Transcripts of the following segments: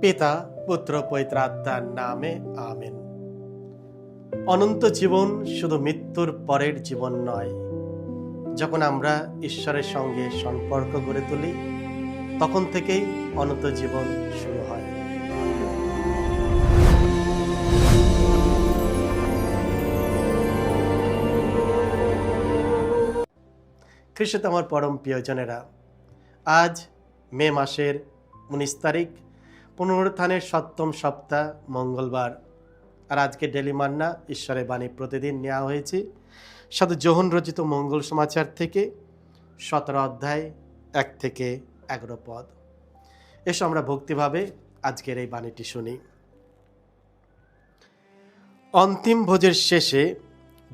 পিতা, পুত্র, পবিত্র আত্মার নামে আমেন। অনন্ত জীবন শুধু মৃত্যুর পরের জীবন নয়। যখন আমরা ঈশ্বরের সঙ্গে সম্পর্ক গড়ে তুলি, তখন থেকেই অনন্ত জীবন শুরু হয়। খ্রিস্টে আমার পরম প্রিয়জনেরা, আজ মে মাসের 19 তারিখ, পুনরুত্থানের 7ম সপ্তাহ, মঙ্গলবার। আর আজকে ডেলি মান্না ঈশ্বরের বাণী প্রতিদিন নেওয়া হয়েছে সাধু যোহন রচিত মঙ্গল সমাচার থেকে 17 অধ্যায় 1 থেকে 11 পদ। এসো আমরা ভক্তিভাবে আজকের এই বাণীটি শুনি। অন্তিম ভোজের শেষে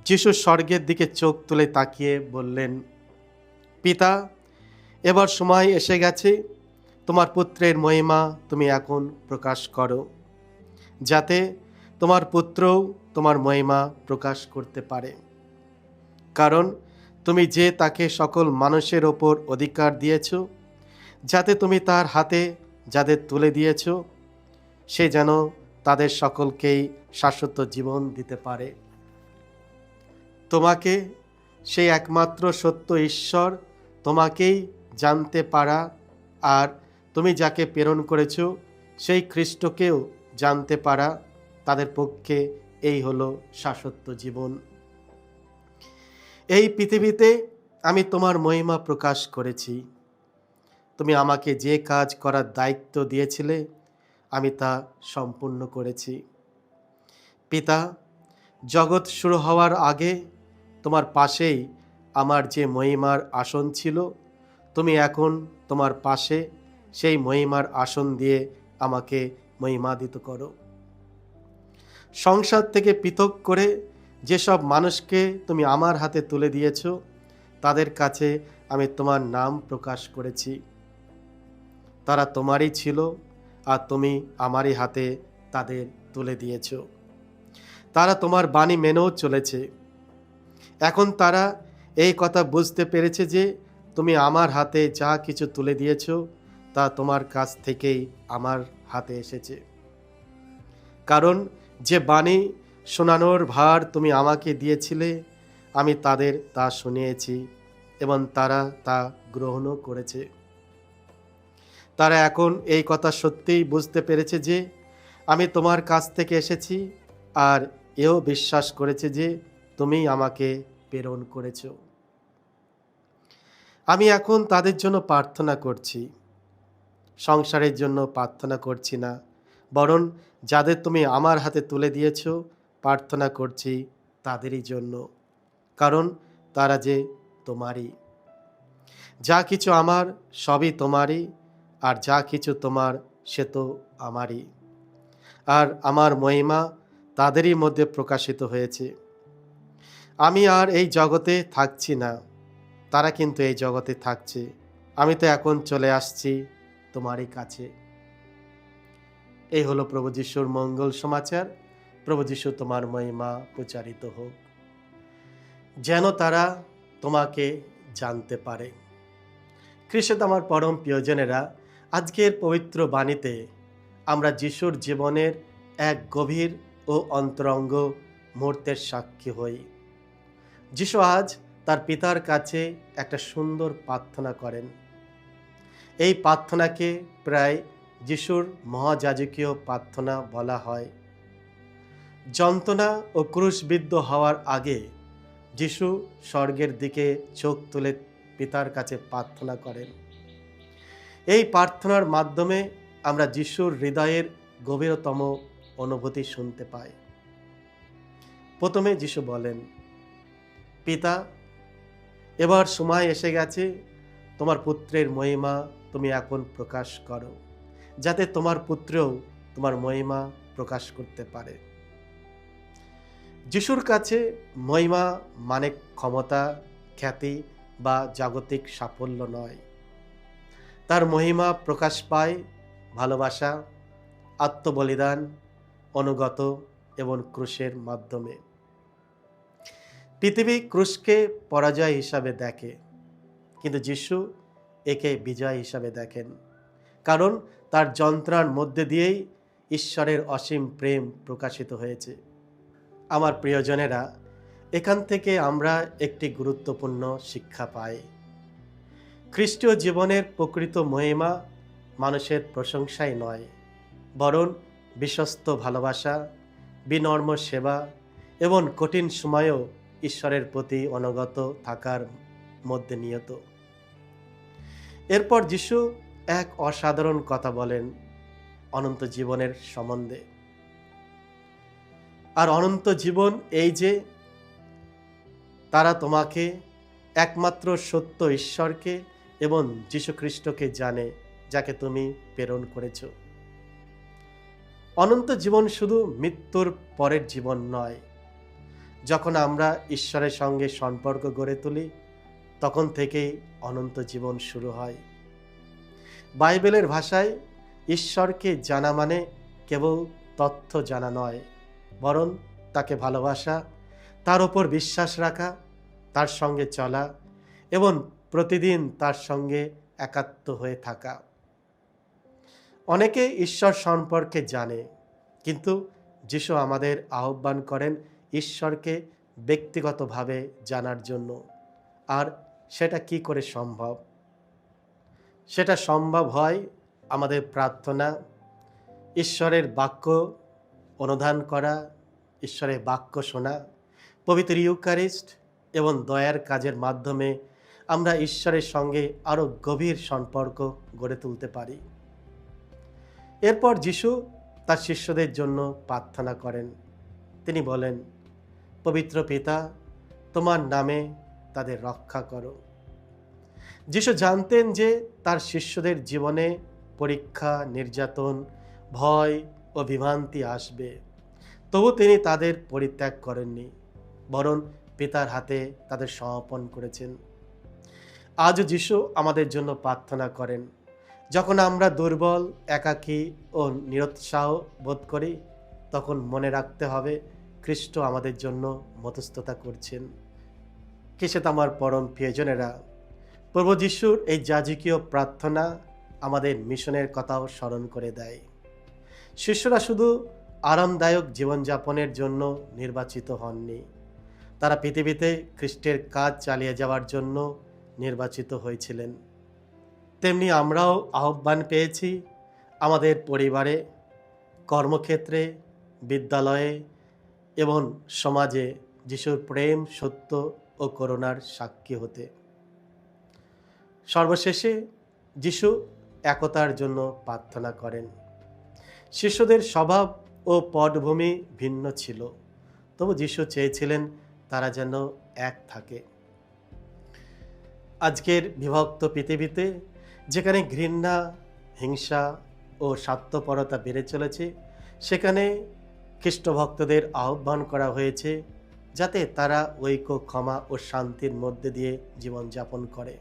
যিশু স্বর্গের দিকে চোখ তুলে তাকিয়ে বললেন, পিতা, এবার সময় এসে গেছে, তোমার পুত্রের মহিমা তুমি এখন প্রকাশ করো, যাতে তোমার পুত্রও তোমার মহিমা প্রকাশ করতে পারে। কারণ তুমি যে তাকে সকল মানুষের ওপর অধিকার দিয়েছ, যাতে তুমি তার হাতে যাদের তুলে দিয়েছ, সে যেন তাদের সকলকেই শাশ্বত জীবন দিতে পারে। তোমাকে, সেই একমাত্র সত্য ঈশ্বর, তোমাকেই জানতে পারা, আর তুমি যাকে প্রেরণ করেছ সেই খ্রিস্টকেও জানতে পারা, তাদের পক্ষে এই হলো শাশ্বত জীবন। এই পৃথিবীতে আমি তোমার মহিমা প্রকাশ করেছি। তুমি আমাকে যে কাজ করার দায়িত্ব দিয়েছিলে, আমি তা সম্পূর্ণ করেছি। পিতা, জগৎ শুরু হওয়ার আগে তোমার পাশেই আমার যে মহিমার আসন ছিল, তুমি এখন তোমার পাশে সেই মহিমার আসন দিয়ে আমাকে মহিমান্বিত করো। সংসার থেকে পৃথক করে যেসব মানুষকে তুমি আমার হাতে তুলে দিয়েছ, তাদের কাছে আমি তোমার নাম প্রকাশ করেছি। তারা তোমারই ছিল, আর তুমি আমারই হাতে তাদের তুলে দিয়েছ। তারা তোমার বাণী মেনেও চলেছে। এখন তারা এই কথা বুঝতে পেরেছে যে তুমি আমার হাতে যা কিছু তুলে দিয়েছ, তা তোমার কাছ থেকেই আমার হাতে এসেছে। কারণ যে বাণী শোনানোর ভার তুমি আমাকে দিয়েছিলে, আমি তাদের তা শুনিয়েছি এবং তারা তা গ্রহণও করেছে। তারা এখন এই কথা সত্যিই বুঝতে পেরেছে যে আমি তোমার কাছ থেকে এসেছি, আর এও বিশ্বাস করেছে যে তুমি আমাকে প্রেরণ করেছ। আমি এখন তাদের জন্য প্রার্থনা করছি, সংসারের জন্য প্রার্থনা করছি না, বরং যাদের তুমি আমার হাতে তুলে দিয়েছ প্রার্থনা করছি তাদেরই জন্য। কারণ তারা যে তোমারই। যা কিছু আমার সবই তোমারই, আর যা কিছু তোমার সে তো আমারই। আর আমার মহিমা তাদেরই মধ্যে প্রকাশিত হয়েছে। আমি আর এই জগতে থাকছি না, তারা কিন্তু এই জগতে থাকছে। আমি তো এখন চলে আসছি তোমারই কাছে। এই হলো প্রভু যিশুর মঙ্গল সমাচার। প্রভু যিশু তোমার মহিমা প্রচারিত হোক, যেন তারা তোমাকে জানতে পারে। খ্রিস্ট আমার পরম প্রিয়জনেরা, আজকের পবিত্র বাণীতে আমরা যিশুর জীবনের এক গভীর ও অন্তরঙ্গ মুহূর্তের সাক্ষী হই। যিশু আজ তার পিতার কাছে একটা সুন্দর প্রার্থনা করেন। এই প্রার্থনাকে প্রায় যিশুর মহাযাজকীয় প্রার্থনা বলা হয়। যন্ত্রণা ও ক্রুশবিদ্ধ হওয়ার আগে যিশু স্বর্গের দিকে চোখ তুলে পিতার কাছে প্রার্থনা করেন। এই প্রার্থনার মাধ্যমে আমরা যিশুর হৃদয়ের গভীরতম অনুভূতি শুনতে পাই। প্রথমে যিশু বলেন, পিতা, এবার সময় এসে গেছে, তোমার পুত্রের মহিমা তুমি এখন প্রকাশ করো, যাতে তোমার পুত্রও তোমার মহিমা প্রকাশ করতে পারে। যিশুর কাছে মহিমা মানে ক্ষমতা, খ্যাতি বা জাগতিক সাফল্য নয়। তার মহিমা প্রকাশ পায় ভালোবাসা, আত্মবলিদান, অনুগত এবং ক্রুশের মাধ্যমে। পৃথিবী ক্রুশকে পরাজয় হিসাবে দেখে, কিন্তু যিশু একে বিজয় হিসাবে দেখেন। কারণ তার যন্ত্রণার মধ্যে দিয়েই ঈশ্বরের অসীম প্রেম প্রকাশিত হয়েছে। আমার প্রিয়জনেরা, এখান থেকে আমরা একটি গুরুত্বপূর্ণ শিক্ষা পাই। খ্রিস্টীয় জীবনের প্রকৃত মহিমা মানুষের প্রশংসাই নয়, বরং বিশ্বস্ত ভালোবাসা, বিনম্র সেবা এবং কঠিন সময়েও ঈশ্বরের প্রতি অনুগত থাকার মধ্যে নিয়ত। এরপর যিশু এক অসাধারণ কথা বলেন অনন্ত জীবনের সম্বন্ধে। আর অনন্ত জীবন এই যে তারা তোমাকে একমাত্র সত্য ঈশ্বরকে এবং যীশু খ্রিস্টকে জানে, যাকে তুমি প্রেরণ করেছ। অনন্ত জীবন শুধু মৃত্যুর পরের জীবন নয়। যখন আমরা ঈশ্বরের সঙ্গে সম্পর্ক গড়ে তুলি, তখন থেকেই অনন্ত জীবন শুরু হয়। বাইবেলের ভাষায় ঈশ্বরকে জানা মানে কেবল তথ্য জানা নয়, বরং তাকে ভালোবাসা, তার ওপর বিশ্বাস রাখা, তার সঙ্গে চলা এবং প্রতিদিন তার সঙ্গে একাত্ম হয়ে থাকা। অনেকে ঈশ্বর সম্পর্কে জানে, কিন্তু যিশু আমাদের আহ্বান করেন ঈশ্বরকে ব্যক্তিগতভাবে জানার জন্য। আর সেটা কি করে সম্ভব? সেটা সম্ভব হয় আমাদের প্রার্থনা, ঈশ্বরের বাক্য অনুধান করা, ঈশ্বরের বাক্য শোনা, পবিত্র ইউক্যারিস্ট এবং দয়ার কাজের মাধ্যমে আমরা ঈশ্বরের সঙ্গে আরও গভীর সম্পর্ক গড়ে তুলতে পারি। এরপর যিশু তার শিষ্যদের জন্য প্রার্থনা করেন। তিনি বলেন, পবিত্র পিতা, তোমার নামে তাদের রক্ষা করো। যিশু জানতেন যে তার শিষ্যদের জীবনে পরীক্ষা, নির্যাতন, ভয় ও বিভ্রান্তি আসবে। তবু তিনি তাদের পরিত্যাগ করেননি, বরং পিতার হাতে তাদের সমর্পণ করেছেন। আজও যিশু আমাদের জন্য প্রার্থনা করেন। যখন আমরা দুর্বল, একাকী ও নিরুৎসাহ বোধ করি, তখন মনে রাখতে হবে খ্রিস্ট আমাদের জন্য মধ্যস্থতা করছেন। কিসেত আমার পরম প্রিয়জনেরা, প্রভু যিশুর এই যাজকীয় প্রার্থনা আমাদের মিশনের কথাও স্মরণ করে দেয়। শিষ্যরা শুধু আরামদায়ক জীবনযাপনের জন্য নির্বাচিত হননি, তারা পৃথিবীতে খ্রিস্টের কাজ চালিয়ে যাওয়ার জন্য নির্বাচিত হয়েছিলেন। তেমনি আমরাও আহ্বান পেয়েছি আমাদের পরিবারে, কর্মক্ষেত্রে, বিদ্যালয়ে এবং সমাজে যিশুর প্রেম, সত্য ও করুণার সাক্ষী হতে। সর্বশেষে যিশু একতার জন্য প্রার্থনা করেন। শিষ্যদের স্বভাব ও পটভূমি ভিন্ন ছিল, তবু যিশু চেয়েছিলেন তারা যেন এক থাকে। আজকের বিভক্ত পৃথিবীতে, যেখানে ঘৃণা, হিংসা ও স্বার্থপরতা বেড়ে চলেছে, সেখানে খ্রিস্ট ভক্তদের আহ্বান করা হয়েছে যাতে তারা ঐক্য, ক্ষমা ও শান্তির মধ্যে দিয়ে জীবনযাপন করে।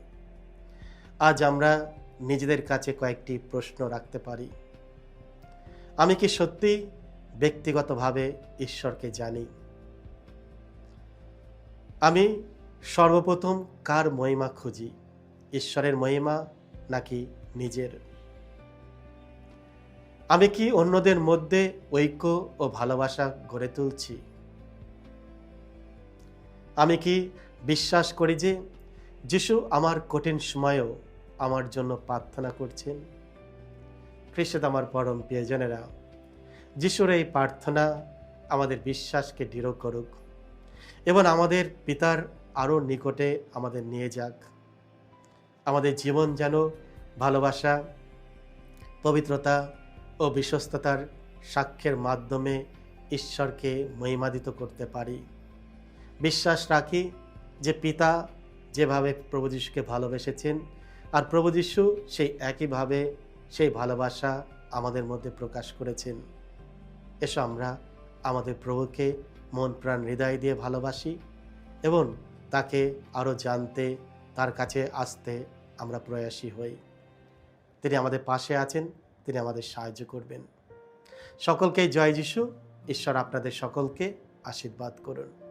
আজ আমরা নিজেদের কাছে কয়েকটি প্রশ্ন রাখতে পারি। আমি কি সত্যি ব্যক্তিগতভাবে ঈশ্বরকে জানি? আমি সর্বপ্রথম কার মহিমা খুঁজি, ঈশ্বরের মহিমা নাকি নিজের? আমি কি অন্যদের মধ্যে ঐক্য ও ভালোবাসা গড়ে তুলছি? আমি কি বিশ্বাস করি যে যিশু আমার কঠিন সময়েও আমার জন্য প্রার্থনা করছেন? খ্রিস্ট আমার পরম প্রিয়জনেরা, যিশুর এই প্রার্থনা আমাদের বিশ্বাসকে দৃঢ় করুক এবং আমাদের পিতার আরও নিকটে আমাদের নিয়ে যাক। আমাদের জীবন যেন ভালোবাসা, পবিত্রতা ও বিশ্বস্ততার সাক্ষ্যের মাধ্যমে ঈশ্বরকে মহিমান্বিত করতে পারি। বিশ্বাস রাখি যে পিতা যেভাবে প্রভু যিশুকে ভালোবেসেছেন, আর প্রভু যিশু সেই একইভাবে সেই ভালোবাসা আমাদের মধ্যে প্রকাশ করেছেন। এসো আমরা আমাদের প্রভুকে মন প্রাণ হৃদয় দিয়ে ভালোবাসি এবং তাকে আরও জানতে, তার কাছে আসতে আমরা প্রয়াসী হই। তিনি আমাদের পাশে আছেন, তিনি আমাদের সাহায্য করবেন। সকলকে জয় যিশু। ঈশ্বর আপনাদের সকলকে আশীর্বাদ করুন।